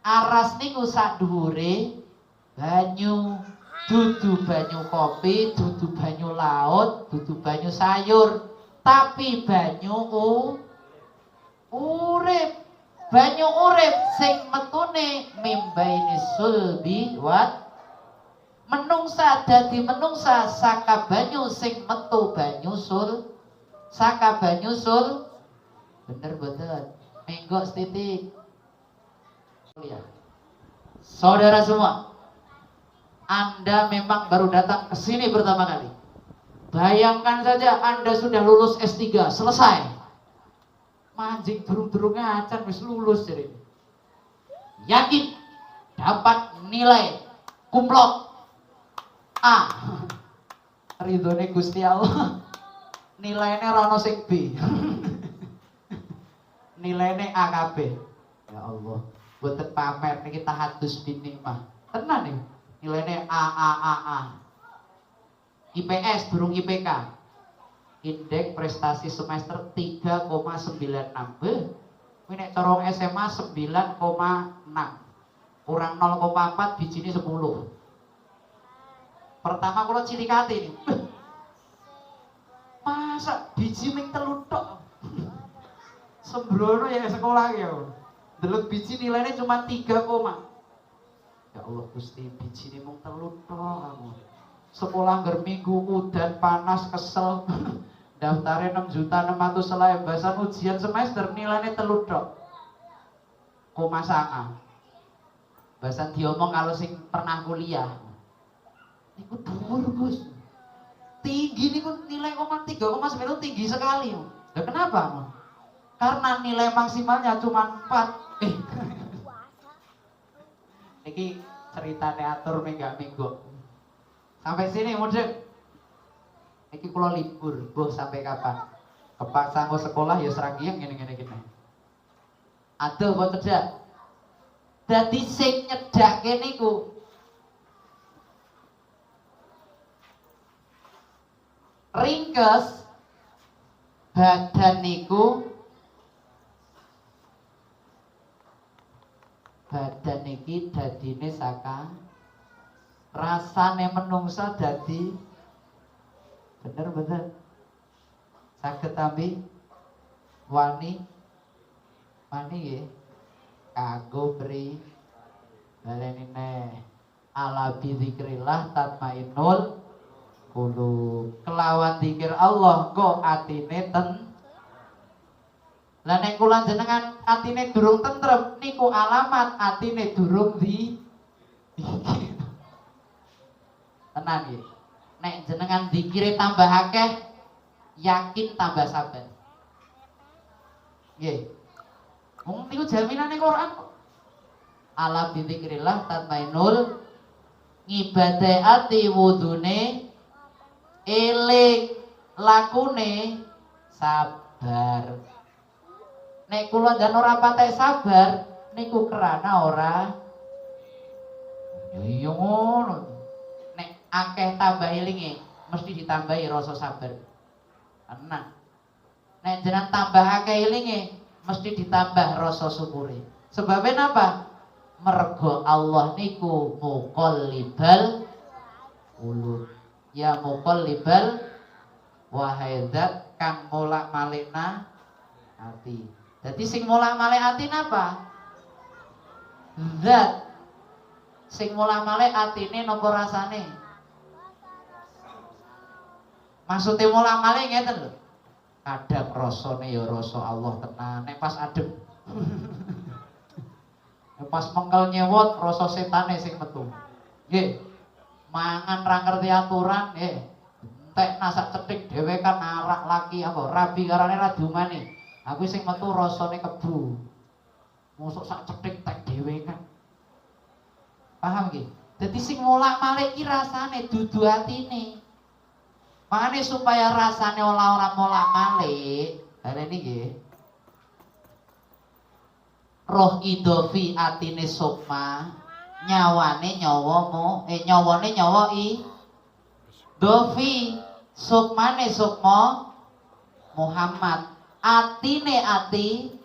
Aras niku sak dhuwure banyu, dudu banyu kopi, dudu banyu laut, dudu banyu sayur, tapi banyu urip. Banyu urip sing metune mimbaini sulbi wat menungsa dadi menungsa saka banyu sing metu banyu sul saka banyu sul. Bener bener minggu setitik ya. Saudara semua, Anda memang baru datang ke sini pertama kali. Bayangkan saja Anda sudah lulus S3 selesai, manjing durung-durung ngacan wis lulus jadi. Yakin dapat nilai kumlot A. Ridhone Gusti Allah. Nilainya rono sing B. Nilainya A kabeh. Ya Allah, boten pamer niki tahadus bini mah. Tenan nih. Nilainya A. IPS durung IPK. Indeks prestasi semester 3,96. Kuwi nek corong SMA 9,6. Kurang 0,4 bijine 10. Pertama kula cilikate ini. Masa biji ming telu tok. Sembrono ya sekolah ya. Delok biji nilainya cuma 3, ya Allah Gusti, biji ini mung telu tok kamu. Sekolah ngger minggu udan panas kesel. Daftarnya 6.600.000 selai bahasan ujian semester nilainya telu tok. Koma sanga. Bahasan diomong kalau sing pernah kuliah. Niku dhuwur Gus. Tinggi niku nilai 3,9 tinggi sekali. Lah kenapa? Karena nilai maksimalnya cuma 4. Niki ceritane atur minggu. Sampai sini mudeng. Niki kula libur, boh sampai kapan? Kepaksa nggo sekolah ya seragiyeng ngene-ngene gini. Aduh kok cedak. Dadi sing nyedake niku ringkes badan niku badan niki dadine saka rasane menungsa dadi bener saged tambi wani nggih kanggo beri baleni neh ala bizikrillah tatmainnul qulub. Kelawan zikir Allah kok atine lah nek kula jenengan atine durung tentrem niku alamat atine durung tenan nggih. Nek jenengan zikire tambah akeh yakin tambah sabar. Nggih. Wong niku jaminane Quran kok. Ala bizikrillah tatmainnul ngibadahi ati wudune eling lakune sabar. Nek kula jan ora patek sabar niku kerana ora ya ngono. Nek akeh tambah elinge mesti ditambahi rasa sabar. Tenan. Nek jenengan tambah akeh elinge mesti ditambah rasa syukure. Sebabnya apa? Mergo Allah niku muqallibal qulub. Ya muqallibal wahai zat kang molak-malikna ati. Jadi sing molak-malik ati napa? Zat sing molak-malik atine napa rasane? Maksudnya molak-malik ngeten lho. Kadang rasane ya rasa Allah tenan, nek pas adem. Pas mengkel nyewot rasa setane sing metu. Nggih. Mangan ra ngerti aturan nggih. Entek nasak cetik dhewe kan arak laki apa rabi karane ra diumani. Aku sing metu rasane kebu. Mosok sak cetik tek dhewe kan. Paham nggih? Dadi sing molak-malik iki rasane dudu atine. Makane supaya rasane ora molak-malik, baleni nggih. Roh idofi atine sukma, nyawane nyawane nyawa i dofi, sukmane sukma Muhammad, atine ati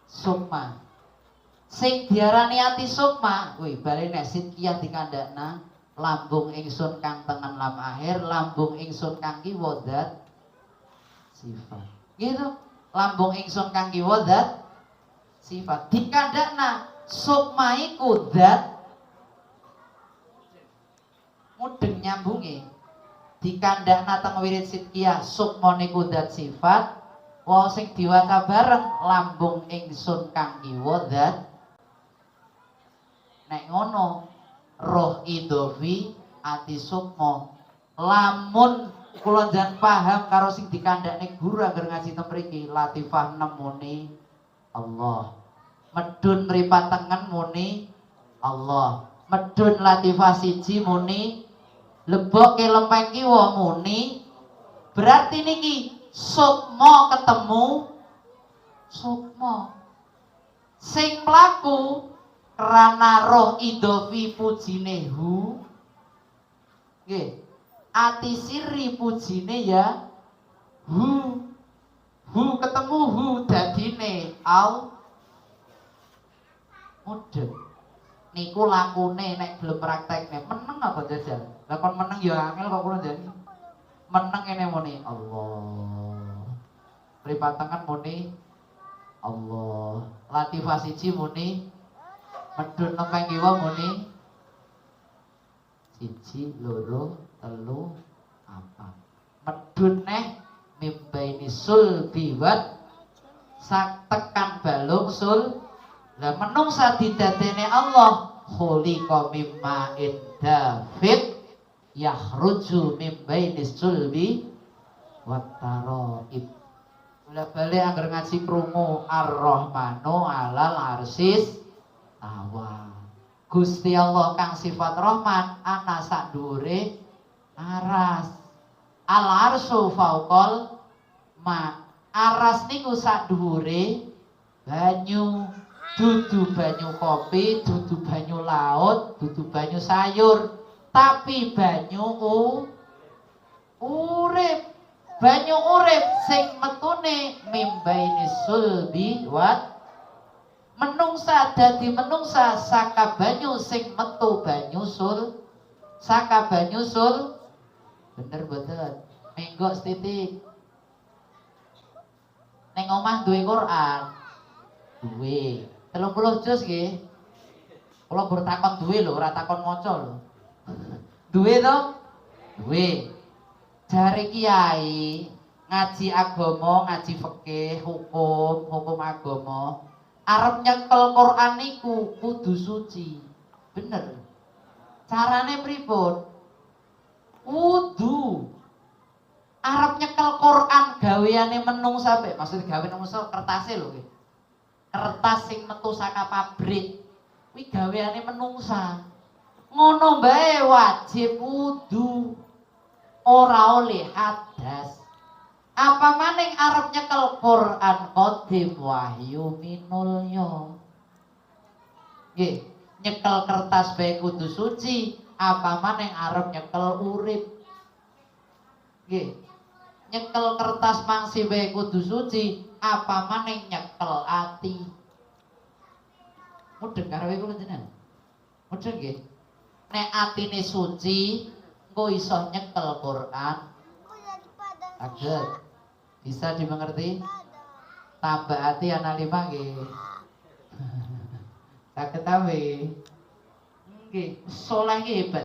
sukma. Sing diarani ati sukma kuwi bali nek Sidqiyah dikandakna lambung ingsun kang tengen lam akhir, lambung ingsun kang kiwa zat sifat. Gitu. Lambung ingsun kang kiwa zat sifat. Dikandakna sukma iku zat mudeng nyambunge. Dikandakna teng wirid Sidqiyah sukma niku zat sifat. Wong sing diwaca bareng lambung ingsun kang kiwa zat. Nek ngono roh idhofi ati sukma. Lamun kula njen paham karo sing dikandakne guru agar ngaji teng mriki latifah nemuni Allah. Medun mripat tengen muni Allah. Medun latifah siji muni leboke lempeng kiwa muni. Berarti niki sukma ketemu sukma. Sing mlaku karena roh idhofi pujine hu. Nggih. Ati siri pujine ya hu. Hu ketemu hu dadine al. Mudeng. Niku lakune nek gelem praktekne meneng apa jajal. Lah kon meneng ya angel kok kula jane. Meneng ngene muni Allah. Mripat tengen muni Allah. Latifah siji muni medun lempeng kiwa muni siji loro telu apa. Medun neh mimbaini sul biwat sak tekan balung sul. Lah menungsa didadene Allah khuliqa mimma indafid yakhruju mimbaini sulbi wat taraib. Bola balik anggar ngaji krungu Ar-Rahmanu 'alal arsis tawa. Gusti Allah kang sifat Rahman ana sak dhuwure aras. Al arsu fauqal ma. Aras niku sak dhuwure banyu. Dudu banyu kopi, dudu banyu laut, dudu banyu sayur, tapi banyu urip. Banyu urip sing metune mimbaini sulbi wat menungsa dadi menungsa saka banyu sing metu banyu sul. Saka banyu sul. Bener boten? Menggok setitik. Ning omah duwe Quran. Duwe 30 juz nggih. Kula mbur takon duwe lho, ora takon maca lho. Duwe to? Duwe. Jare kiai ngaji agama, ngaji fikih, hukum agama, arep nyekel Quran niku kudu suci. Bener. Carane pripun? Wudu. Arep nyekel Quran gaweane menungsa sampe, maksud gawe menungsa kertase lho nggih. Kertas sing metu saka pabrik kuwi gaweane menungsa. Ngono bae wajib wudu. Ora oleh hadas. Apa maning arep nyekel Quran qadim wahyu minulya. Nggih, nyekel kertas bae kudu suci, apa maning arep nyekel urip. Nggih. Nyekel kertas mangsi bae kudu suci, apa maning nyekel ati. Mudeng karo kula jenengan. Mudeng nggih. Nek atine suci, engko iso nyekel Quran. Saged. Bisa dimengerti? Tambah hati ana 5 nggih. Saged ta nggih? Nggih, saleh nggih hebat.